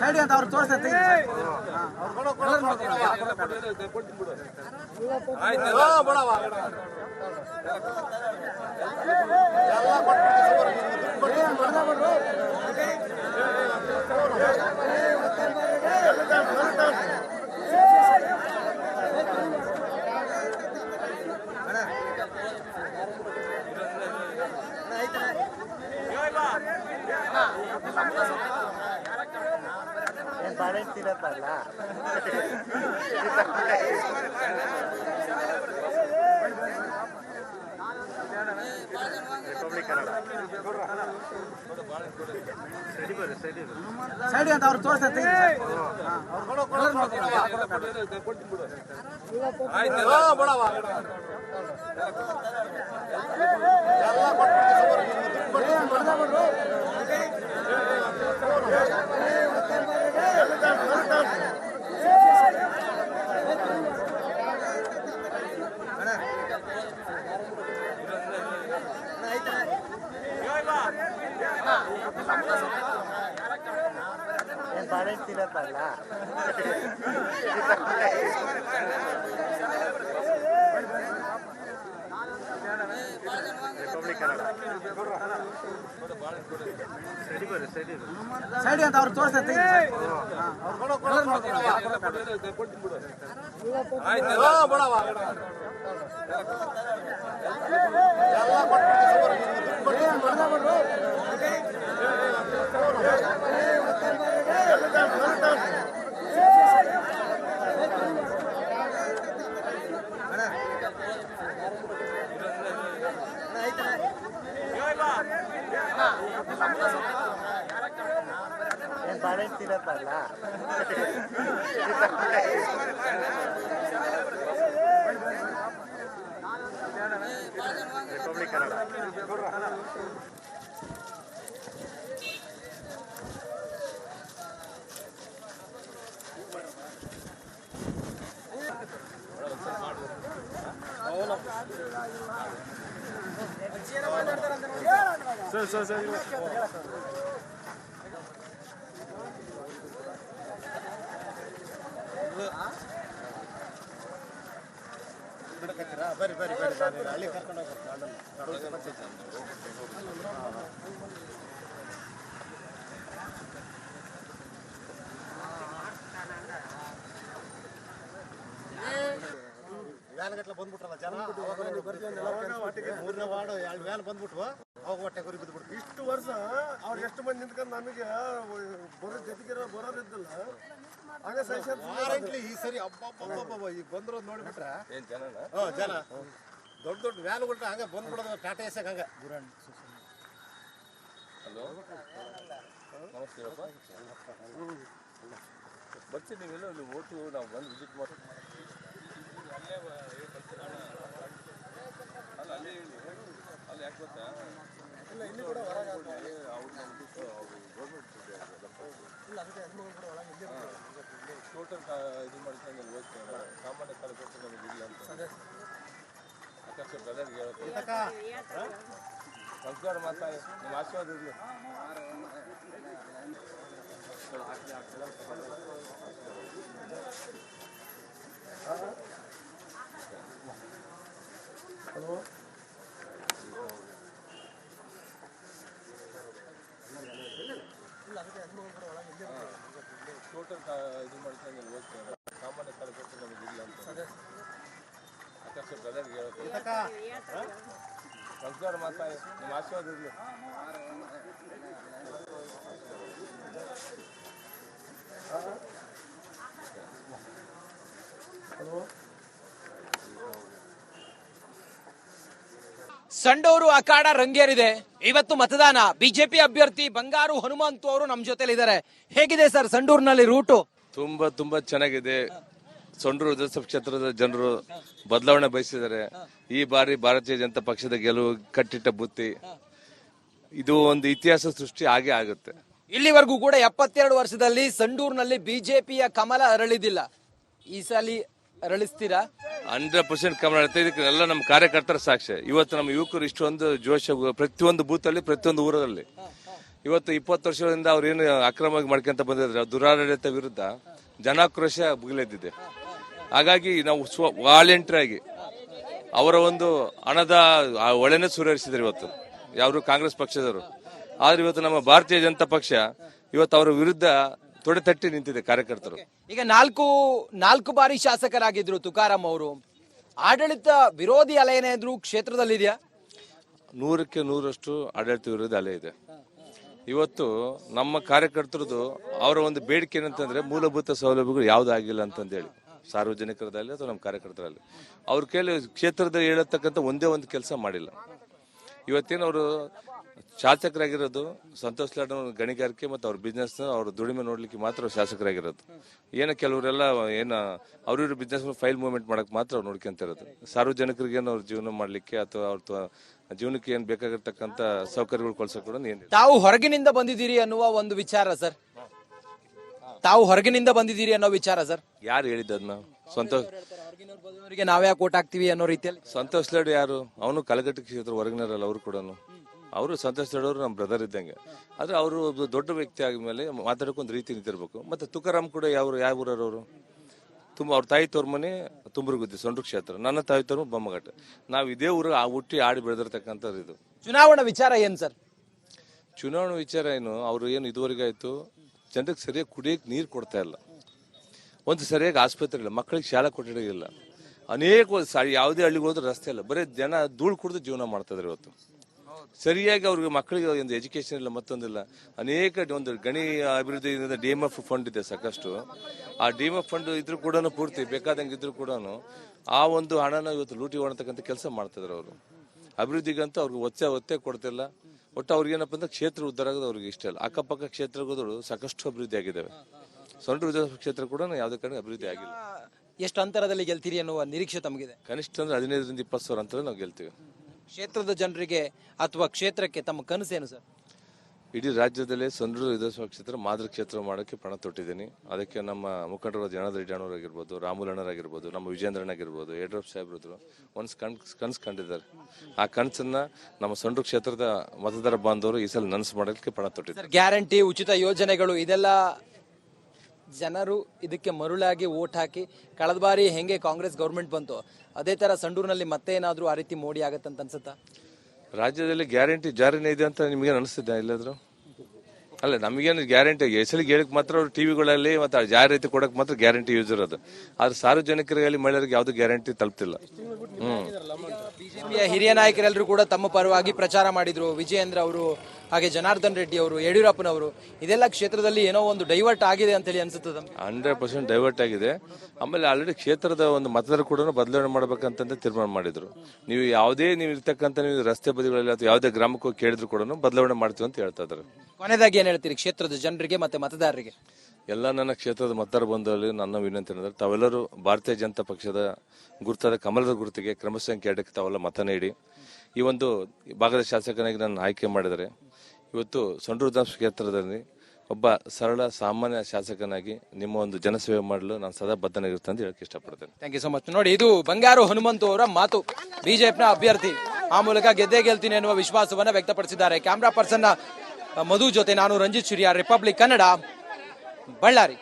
Side ಅಂತ ಅವ್ರು ತೋರಿಸ್ತಾರೆ. ಬಾಳೆ ತಿನ್ನತ್ತಲ್ಲ ರಿಪಬ್ಲಿಕ್ ಕನ್ನಡ ಸೈಡ್ ಅಂತ ಅವ್ರು ತೋರಿಸ್ತಾರೆ. ಬಾಳೆ ತಿನ್ನತ್ತಲ್ಲ ರಿಪಬ್ಲಿಕ್ ಕನ್ನಡ ಸೈಡ್ ಅಂತ ಅವ್ರು ತೋರಿಸ್ತಾರೆ. ಬಾಳೆ ತಿನ್ನತ್ತಲ್ಲ ರಿಪಬ್ಲಿಕ್ ಕನ್ನಡ ಬರ್ರಿ ಬರ್ರಿ ಬರ್ರಿ ಹಳ್ಳಿ ಕರ್ಕೊಂಡು ಹೋಗ್ಬೇಕು. ವ್ಯಾನ್ ಗಟ್ಲೆ ಬಂದ್ಬಿಟ್ರಲ್ಲ ಜನ, ಮೂರನೇ ವಾರ್ಡ್ 2 ವ್ಯಾನ್ ಬಂದ್ಬಿಟ್ವು, ಅವಾಗ ಹೊಟ್ಟೆ ಗುರಿ ಬಿದ್ದುಬಿಡ್ತು. ಇಷ್ಟು ವರ್ಷ ಅವ್ರು ಎಷ್ಟು ಮಂದಿ ನಿಂತ್ಕೊಂಡು ನಮಗೆ ಬರೋ ಜೊತೆಗೆ ಬರೋದಿದ್ದಲ್ಲ. ಆಗ ವಾರಂಟ್ಲಿ ಈ ಸರಿ ಅಬ್ಬಬ್ಬಬ್ಬ ಈಗ ಬಂದಿರೋದು ನೋಡಿಬಿಟ್ರೆ ಜನ ದೊಡ್ಡ ದೊಡ್ಡ ವ್ಯಾನ್ಗಳ್ರೆ ಹಂಗೆ ಬಂದ್ಬಿಡೋದು ಟಾಟಾ ಎಸ್ಯಾಗ ಹಂಗೆ. ಹಲೋ ನಮಸ್ತೆಪ್ಪ, ಬರ್ತೀವಿ. ನೀವೆಲ್ಲ ನೀವು ಓಟು ನಾವು ಬಂದು ವಿಸಿಟ್ ಮಾಡಿ ಅಲ್ಲ ಅಲ್ಲಿ ಅಲ್ಲಿ ಯಾಕೆ ಗೊತ್ತಾ, ಇಲ್ಲಿ ಕೂಡ ಟೋಟಲ್ ಇದು ಮಾಡ್ಕೊಂಡು ಹೋಗ್ತೇವೆ. ಸಾಮಾನ್ಯ ಕಾರ್ಯಕರ್ತರು ನಮಗೆ ಇಲ್ಲ ಅಂತ ಆಕಾಶ ಬ್ರದರ್ಗೆ ಹೇಳ್ತೀವಿ. ನಮಸ್ಕಾರ ಮಾತಾಡಿ, ನಿಮ್ಮ ಆಶೀರ್ವಾದ ಇರಲಿ. ಹಲೋ ಟೋಟಲ್ ಇದು ಮಾಡ್ಕೊಂಡು ಹೋಗ್ತೇವೆ. ಸಾಮಾನ್ಯ ಕಾರ್ಯಕರ್ತರು ನಮಗೆ ಇಲ್ಲ ಅಂತ ಆಕಾಶ ಬ್ರದರ್ಗೆ ಹೇಳ್ತೀವಿ. ನಮಸ್ಕಾರ ಮಾತಾಡಿ, ನಿಮ್ಮ ಆಶೀರ್ವಾದ ಇರಲಿ. ಹಲೋ ಸಂಡೂರು ಅಖಾಡ ರಂಗೇರಿದೆ. ಇವತ್ತು ಮತದಾನ. ಬಿಜೆಪಿ ಅಭ್ಯರ್ಥಿ ಬಂಗಾರು ಹನುಮಂತು ಅವರು ನಮ್ಮ ಜೊತೆಲಿದ್ದಾರೆ. ಹೇಗಿದೆ ಸರ್ ಸಂಡೂರಿನಲ್ಲಿ ರೂಟು? ತುಂಬಾ ಚೆನ್ನಾಗಿದೆ. ಸಂಡೂರು ವಿಧಾನಸಭಾ ಕ್ಷೇತ್ರದ ಜನರು ಬದಲಾವಣೆ ಬಯಸಿದ್ದಾರೆ. ಈ ಬಾರಿ ಭಾರತೀಯ ಜನತಾ ಪಕ್ಷದ ಗೆಲುವು ಕಟ್ಟಿಟ್ಟ ಬುತ್ತಿ. ಇದು ಒಂದು ಇತಿಹಾಸ ಸೃಷ್ಟಿ ಆಗೇ ಆಗುತ್ತೆ. ಇಲ್ಲಿವರೆಗೂ ಕೂಡ 72 ವರ್ಷದಲ್ಲಿ ಸಂಡೂರಿನಲ್ಲಿ ಬಿಜೆಪಿಯ ಕಮಲ ಅರಳಿದಿಲ್ಲ. ಈ ಸಲ ಅರಳಿಸ್ತೀರಾ? 100% ಕಮಲ ಅರಳುತ್ತೆ. ಇದಕ್ಕೆಲ್ಲ ನಮ್ಮ ಕಾರ್ಯಕರ್ತರ ಸಾಕ್ಷ್ಯ. ಇವತ್ತು ನಮ್ಮ ಯುವಕರು ಇಷ್ಟೊಂದು ಜೋಶ, ಪ್ರತಿಯೊಂದು ಬೂತ್ ಅಲ್ಲಿ, ಪ್ರತಿಯೊಂದು ಊರಲ್ಲಿ ಇವತ್ತು 20 ವರ್ಷಗಳಿಂದ ಅವ್ರೇನು ಅಕ್ರಮವಾಗಿ ಮಾಡ್ಕೊಂತ ಬಂದಿದ್ರೆ ದುರಾಡಳಿತ ವಿರುದ್ಧ ಜನಾಕ್ರೋಶ ಭುಗಿಲೆದ್ದಿದೆ. ಹಾಗಾಗಿ ನಾವು ವಾಲಂಟಿಯರ್ ಆಗಿ ಅವರ ಒಂದು ಹಣದ ಒಳೆನೆ ಸುರಿಸಿದ್ರು ಇವತ್ತು ಯಾರು ಕಾಂಗ್ರೆಸ್ ಪಕ್ಷದವರು. ಆದ್ರೆ ಇವತ್ತು ನಮ್ಮ ಭಾರತೀಯ ಜನತಾ ಪಕ್ಷ ಇವತ್ತು ಅವರ ವಿರುದ್ಧ ತೊಡೆ ತಟ್ಟಿ ನಿಂತಿದೆ ಕಾರ್ಯಕರ್ತರು. ಈಗ ನಾಲ್ಕು ಬಾರಿ ಶಾಸಕರಾಗಿದ್ರು ತುಕಾರಾಂ ಅವರು. ಆಡಳಿತ ವಿರೋಧಿ ಅಲೆ ಏನಾದ್ರು ಕ್ಷೇತ್ರದಲ್ಲಿದೆಯಾ? 100ಕ್ಕೆ 100ರಷ್ಟು ಆಡಳಿತ ವಿರೋಧಿ ಅಲೆ ಇದೆ. ಇವತ್ತು ನಮ್ಮ ಕಾರ್ಯಕರ್ತರದು ಅವರ ಒಂದು ಬೇಡಿಕೆ ಏನಂತಂದ್ರೆ ಮೂಲಭೂತ ಸೌಲಭ್ಯಗಳು ಯಾವ್ದು ಆಗಿಲ್ಲ ಅಂತಂದೇಳಿ ಸಾರ್ವಜನಿಕರದಲ್ಲಿ ಅಥವಾ ನಮ್ಮ ಕಾರ್ಯಕರ್ತರಲ್ಲಿ ಅವ್ರ ಕೈಲಿ ಕ್ಷೇತ್ರದಲ್ಲಿ ಹೇಳತಕ್ಕಂಥ ಒಂದೇ ಒಂದು ಕೆಲಸ ಮಾಡಿಲ್ಲ. ಇವತ್ತೇನು ಅವರು ಶಾಸಕರಾಗಿರೋದು ಸಂತೋಷ್ ಲಾಡ್ ಗಣಿಗಾರಿಕೆ ಮತ್ತು ಅವ್ರ ಬಿಸ್ನೆಸ್ ಅವ್ರ ದುಡಿಮೆ ನೋಡ್ಲಿಕ್ಕೆ ಮಾತ್ರ ಶಾಸಕರಾಗಿರೋದು. ಏನು ಕೆಲವರೆಲ್ಲ ಏನು ಅವ್ರ ಬಿಸ್ನೆಸ್ ಫೈಲ್ ಮೂವ್ಮೆಂಟ್ ಮಾಡಕ್ ಮಾತ್ರ ಅವ್ರು ನೋಡ್ಕೊಂತ ಇರೋದು. ಸಾರ್ವಜನಿಕರಿಗೆ ಅವ್ರ ಜೀವನ ಮಾಡ್ಲಿಕ್ಕೆ ಅಥವಾ ಅವ್ರ ಜೀವನಕ್ಕೆ ಏನ್ ಬೇಕಾಗಿರ್ತಕ್ಕಂಥ ಸೌಕರ್ಯಗಳು ಕೊಡ್ಸಕ್ ಕೂಡ ಏನಿಲ್ಲ. ತಾವು ಹೊರಗಿನಿಂದ ಬಂದಿದ್ದೀರಿ ಅನ್ನುವ ಒಂದು ವಿಚಾರ ಸರ್. ತಾವು ಹೊರಗಿನಿಂದ ಬಂದಿದ್ದೀರಿ ಅನ್ನೋ ವಿಚಾರ ಸರ್. ಯಾರು ಹೇಳಿದ್ದನ್ನ? ಸಂತೋಷ್ ಹೊರಗಿನವರಿಗೆ ನಾವ್ಯಾಕೆ ಓಟ್ ಹಾಕ್ತಿವಿ ಅನ್ನೋ ರೀತಿಯಲ್ಲಿ. ಸಂತೋಷ್ ಲಾಡ್ ಯಾರು? ಅವನು ಕಲಘಟಕಿ ಕ್ಷೇತ್ರ ಹೊರಗಿನರಲ್ಲ ಅವರು ಕೂಡ. ಅವರು ಸಂತೋಷ್ ಲಾಡ್ ಅವರು ನಮ್ಮ ಬ್ರದರ್ ಇದ್ದಂಗೆ. ಆದ್ರೆ ಅವರು ದೊಡ್ಡ ವ್ಯಕ್ತಿ ಆದ್ಮೇಲೆ ಮಾತಾಡೋಕೊಂದು ರೀತಿ ನಿಂತಿರ್ಬೇಕು. ಮತ್ತೆ ತುಕಾರಾಂ ಕೂಡ ಯಾವ ಊರವರು? ಅವ್ರ ತಾಯಿ ತೋರ್ ಮನೆ ತುಂಬರಗುದ್ದಿ ಸೊಂಡ್ರು ಕ್ಷೇತ್ರ, ನನ್ನ ತಾಯಿ ತೋರ್ ಬೊಮ್ಮಘಟ್ಟ. ನಾವು ಇದೇ ಊರು ಹುಟ್ಟಿ ಆಡಿ ಬೆಳೆದಿರ್ತಕ್ಕಂಥದ್ದು. ಇದು ಚುನಾವಣಾ ವಿಚಾರ ಏನ್ ಸರ್? ಚುನಾವಣಾ ವಿಚಾರ ಏನು? ಅವ್ರು ಏನು ಇದುವರೆಗೆ ಆಯ್ತು ಜನರಿಗೆ ಸರಿಯಾಗಿ ಕುಡಿಯಕ್ಕೆ ನೀರು ಕೊಡ್ತಾ ಇಲ್ಲ, ಒಂದು ಸರಿಯಾಗಿ ಆಸ್ಪತ್ರೆ ಇಲ್ಲ, ಮಕ್ಕಳಿಗೆ ಶಾಲಾ ಕೊಠಡಿ ಇಲ್ಲ, ಅನೇಕ ಯಾವುದೇ ಹಳ್ಳಿಗೆ ಹೋದ್ರೆ ರಸ್ತೆ ಇಲ್ಲ, ಬರೀ ಜನ ಧೂಳು ಕುಡಿದು ಜೀವನ ಮಾಡ್ತಾ ಇದ್ದಾರೆ. ಇವತ್ತು ಸರಿಯಾಗಿ ಅವ್ರಿಗೆ ಮಕ್ಕಳಿಗೆ ಒಂದು ಎಜುಕೇಶನ್ ಇಲ್ಲ, ಮತ್ತೊಂದಿಲ್ಲ. ಅನೇಕ ಒಂದು ಗಣಿ ಅಭಿವೃದ್ಧಿ DMF ಫಂಡ್ ಇದೆ ಸಾಕಷ್ಟು. ಆ DMF ಫಂಡ್ ಇದ್ರು ಕೂಡ ಪೂರ್ತಿ ಬೇಕಾದಂಗೆ ಇದ್ರು ಕೂಡ ಆ ಒಂದು ಹಣನ ಇವತ್ತು ಲೂಟಿ ಮಾಡತಕ್ಕಂಥ ಕೆಲಸ ಮಾಡ್ತಿದ್ರು ಅವರು. ಅಭಿವೃದ್ಧಿಗಂತೂ ಅವ್ರಿಗೆ ಒತ್ತೆ ಕೊಡ್ತಿಲ್ಲ. ಒಟ್ಟು ಅವ್ರಿಗೆ ಏನಪ್ಪ ಅಂದ್ರೆ ಕ್ಷೇತ್ರ ಉದ್ಧಾರ ಆಗೋದು ಅವ್ರಿಗೆ ಇಷ್ಟ ಇಲ್ಲ. ಅಕ್ಕಪಕ್ಕ ಕ್ಷೇತ್ರಗಳು ಸಾಕಷ್ಟು ಅಭಿವೃದ್ಧಿ ಆಗಿದ್ದಾವೆ. ಸೊಂಡ್ರು ವಿಧಾನಸಭಾ ಕ್ಷೇತ್ರ ಕೂಡ ಯಾವುದೇ ಕಾರಣ ಅಭಿವೃದ್ಧಿ ಆಗಿಲ್ಲ. ಎಷ್ಟು ಅಂತರದಲ್ಲಿ ಗೆಲ್ತೀರಿ ಅನ್ನುವ ನಿರೀಕ್ಷೆ ತಮಗಿದೆ? ಕನಿಷ್ಠ ಅಂದ್ರೆ 15ರಿಂದ 20 ಸಾವಿರ ಅಂತ ನಾವು ಗೆಲ್ತೀವಿ. ಕ್ಷೇತ್ರದ ಜನರಿಗೆ ಅಥವಾ ಕ್ಷೇತ್ರಕ್ಕೆ ತಮ್ಮ ಕನಸೇನು ಸರ್? ಇಡೀ ರಾಜ್ಯದಲ್ಲೇ ಸೊಂಡ್ರು ವಿಧಾನಸಭಾ ಕ್ಷೇತ್ರ ಮಾದರಿ ಕ್ಷೇತ್ರ ಮಾಡೋಕ್ಕೆ ಪಣ ತೊಟ್ಟಿದ್ದೀನಿ. ಅದಕ್ಕೆ ನಮ್ಮ ಮುಖಂಡರು ಜನಾರ್ದನ್ ರೆಡ್ಡಿ ಅಣ್ಣವರಾಗಿರ್ಬೋದು, ರಾಮುಲು ಅಣ್ಣರಾಗಿರ್ಬೋದು, ನಮ್ಮ ವಿಜೇಂದ್ರ ಆಗಿರ್ಬೋದು, ಯಡಿಯೂರಪ್ಪ ಸಾಹೇಬ್ರದ್ರು ಒಂದು ಕನಸು ಕಂಡಿದ್ದಾರೆ. ಆ ಕನಸನ್ನ ನಮ್ಮ ಸೊಂಡ್ರು ಕ್ಷೇತ್ರದ ಮತದಾರ ಬಾಂಧವರು ಈ ಸಲ ನನಸು ಮಾಡೋಕ್ಕೆ ಪಣ ತೊಟ್ಟಿದ್ದಾರೆ. ಗ್ಯಾರಂಟಿ, ಉಚಿತ ಯೋಜನೆಗಳು ಇದೆಲ್ಲ ಜನರು ಇದಕ್ಕೆ ಮರುಳಾಗಿ ಓಟ್ ಹಾಕಿ ಕಳೆದ ಬಾರಿ ಹೆಂಗೆ ಕಾಂಗ್ರೆಸ್ ಗೌರ್ಮೆಂಟ್ ಬಂತು ಅದೇ ತರ ಸಂಡೂರಿನಲ್ಲಿ ಮತ್ತೆ ಏನಾದ್ರೂ ಆ ರೀತಿ ಮೋಡಿ ಆಗತ್ತಂತ ಅನ್ಸುತ್ತಾ? ರಾಜ್ಯದಲ್ಲಿ ಗ್ಯಾರಂಟಿ ಜಾರಿನೇ ಇದೆ ಅಂತ ನಿಮ್ಗೇನು ಅನಿಸ್ತಿದ್ದ? ಇಲ್ಲಾದ್ರು ಅಲ್ಲ, ನಮಗೇನು ಗ್ಯಾರಂಟಿ ಹೆಸರಿಗೆ ಹೇಳಕ್ ಮಾತ್ರ ಅವ್ರು ಟಿವಿಗಳಲ್ಲಿ ಮತ್ತೆ ಜಾಹೀರಾತು ಕೊಡಕ್ ಮಾತ್ರ ಗ್ಯಾರಂಟಿ ಯೂಸ್ ಇರೋದು. ಆದ್ರೆ ಸಾರ್ವಜನಿಕರಿಗೆ ಮಹಿಳೆಯರಿಗೆ ಯಾವ್ದು ಗ್ಯಾರಂಟಿ ತಲುಪ್ತಿಲ್ಲ. ಬಿಜೆಪಿಯ ಹಿರಿಯ ನಾಯಕರೆಲ್ಲರೂ ಕೂಡ ತಮ್ಮ ಪರವಾಗಿ ಪ್ರಚಾರ ಮಾಡಿದ್ರು. ವಿಜಯೇಂದ್ರ ಅವರು, ಹಾಗೆ ಜನಾರ್ದನ್ ರೆಡ್ಡಿ ಅವರು, ಯಡಿಯೂರಪ್ಪನವರು. ಇದೆಲ್ಲ ಕ್ಷೇತ್ರದಲ್ಲಿ ಏನೋ ಒಂದು ಡೈವರ್ಟ್ ಆಗಿದೆ ಅಂತ ಹೇಳಿ ಅನ್ಸುತ್ತದೆ? 100% ಡೈವರ್ಟ್ ಆಗಿದೆ. ಆಮೇಲೆ ಆಲ್ರೆಡಿ ಕ್ಷೇತ್ರದ ಒಂದು ಮತದಾರ ಕೂಡ ಬದಲಾವಣೆ ಮಾಡ್ಬೇಕಂತ ತೀರ್ಮಾನ ಮಾಡಿದ್ರು. ನೀವು ಯಾವುದೇ ನೀವು ಇರ್ತಕ್ಕಂಥ ನೀವು ರಸ್ತೆ ಬದಿಗಳಲ್ಲಿ ಅಥವಾ ಯಾವುದೇ ಗ್ರಾಮಕ್ಕೆ ಹೋಗಿ ಕೇಳಿದ್ರು ಕೂಡ ಬದಲಾವಣೆ ಮಾಡ್ತೀವಿ ಅಂತ ಹೇಳ್ತಾ ಇದ್ದಾರೆ. ಕೊನೆಯದಾಗಿ ಏನ್ ಹೇಳ್ತೀರಿ ಕ್ಷೇತ್ರದ ಜನರಿಗೆ ಮತ್ತೆ ಮತದಾರರಿಗೆ? ಎಲ್ಲ ನನ್ನ ಕ್ಷೇತ್ರದ ಮತದಾರ ಬಂಧುಗಳಲ್ಲಿ ನನ್ನ ವಿನಂತಿ ಏನಂದ್ರೆ ತಾವೆಲ್ಲರೂ ಭಾರತೀಯ ಜನತಾ ಪಕ್ಷದ ಗುರುತಾದ ಕಮಲದ ಗುರುತಿಗೆ ಕ್ರಮಸಂಖ್ಯೆ 2ಕ್ಕೆ ತಾವೆಲ್ಲ ಮತ ನೀಡಿ ಈ ಒಂದು ಭಾಗದ ಶಾಸಕನಾಗಿ ನನ್ನ ಆಯ್ಕೆ ಮಾಡಿದರೆ ಇವತ್ತು ಸೊಂಡ್ರು ವಿಧಾನಸಭಾ ಕ್ಷೇತ್ರದಲ್ಲಿ ಒಬ್ಬ ಸರಳ ಸಾಮಾನ್ಯ ಶಾಸಕನಾಗಿ ನಿಮ್ಮ ಒಂದು ಜನಸೇವೆ ಮಾಡಲು ನಾನು ಸದಾ ಬದ್ಧನಾಗಿರ್ತೇನೆ ಅಂತ ಹೇಳಕ್ಕೆ ಇಷ್ಟಪಡ್ತೇನೆ. Thank you so much. ನೋಡಿ, ಇದು ಬಂಗಾರು ಹನುಮಂತು ಅವರ ಮಾತು. ಬಿಜೆಪಿನ ಅಭ್ಯರ್ಥಿ ಆ ಮೂಲಕ ಗೆದ್ದೇ ಗೆಲ್ತೀನಿ ಎನ್ನುವ ವಿಶ್ವಾಸವನ್ನ ವ್ಯಕ್ತಪಡಿಸಿದ್ದಾರೆ. ಕ್ಯಾಮ್ರಾ ಪರ್ಸನ್ ಮಧು ಜೊತೆ ನಾನು ರಂಜಿತ್ ಶಿರಿಯಾರ್, ರಿಪಬ್ಲಿಕ್ ಕನ್ನಡ, ಬಳ್ಳಾರಿ.